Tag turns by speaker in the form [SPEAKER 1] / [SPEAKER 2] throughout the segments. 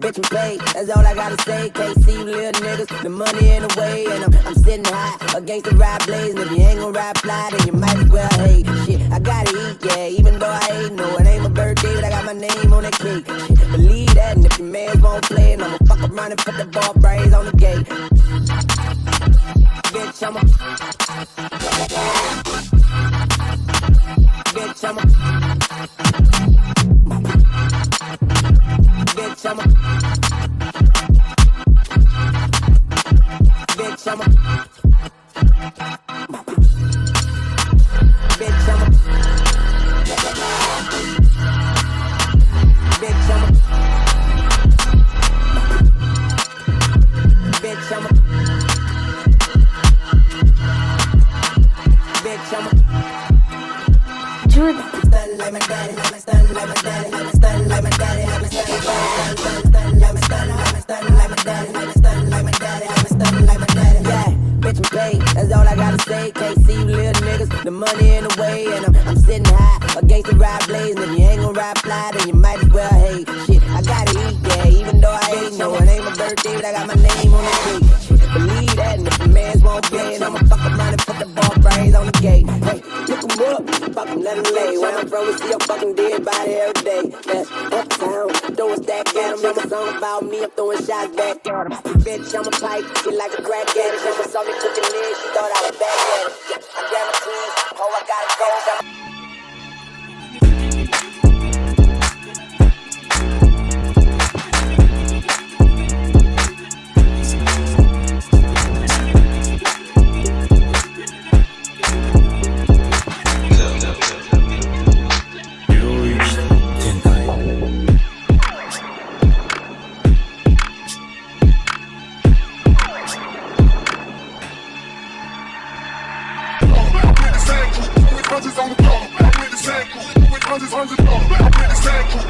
[SPEAKER 1] Bitch, I'm paid, that's all I gotta say. Can't see you little niggas, the money in the way. And I'm sitting high against the ride blaze. And if you ain't gon' ride fly, then you might as well hate. Shit, I gotta eat, yeah, even though I ain't. No, it ain't my birthday, but I got my name on that cake. Shit, believe that, and if your mans won't play, and I'ma fuck around and put the ball brains on the gate. Bitch, I'm a... Bitch, I'm a... Bitch, I'm a... Bitch, I'm a... Bitch, I'm a... Bitch, I'm a... Bitch, I'm a... Bitch, I'm a...
[SPEAKER 2] Jordan.
[SPEAKER 1] Stun like my daddy, stun like my daddy, stun like my daddy, stun like my daddy. Yeah, bitch, I'm paid, that's all I gotta say. Can't see you little niggas, the money in the way. And I'm sitting high against the ride blaze. And if you ain't gon' ride fly, then you might as well hate. Shit, I gotta eat, yeah, even though I ain't. No, it ain't my birthday, but I got my name on the cake. Believe that, and if the mans won't play, and I'ma fuck around and put the ball brains on the gate. Hey, pick 'em up, fuck 'em, let 'em lay. Where I'm from, we see a fucking dead body every day. That's uptown, throwing stack at 'em. Make a song about me, I'm throwing shots back at 'em. Bitch, I'm a pipe, she like a crack addict. Never saw me cooking in, she thought I was back at it. Yeah, I grab my keys, oh, I gotta go.
[SPEAKER 3] On the floor, I'm with the same crew, with hundreds on the floor, I'm with the same crew.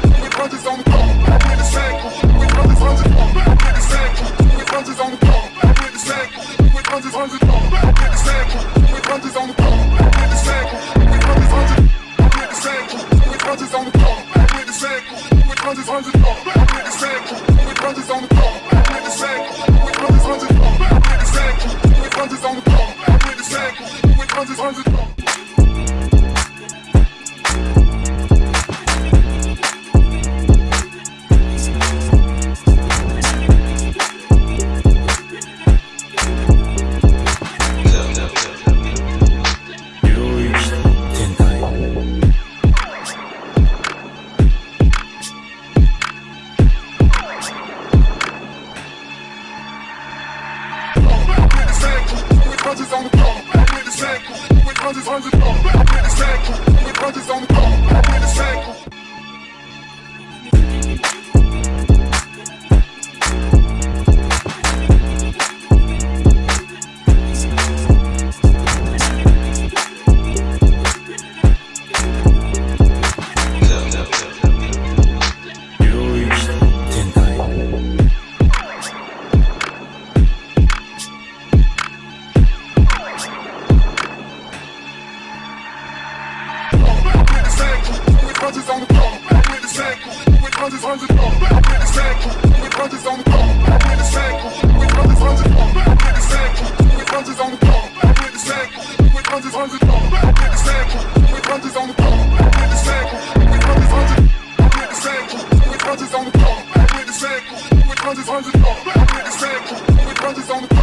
[SPEAKER 2] Punches on the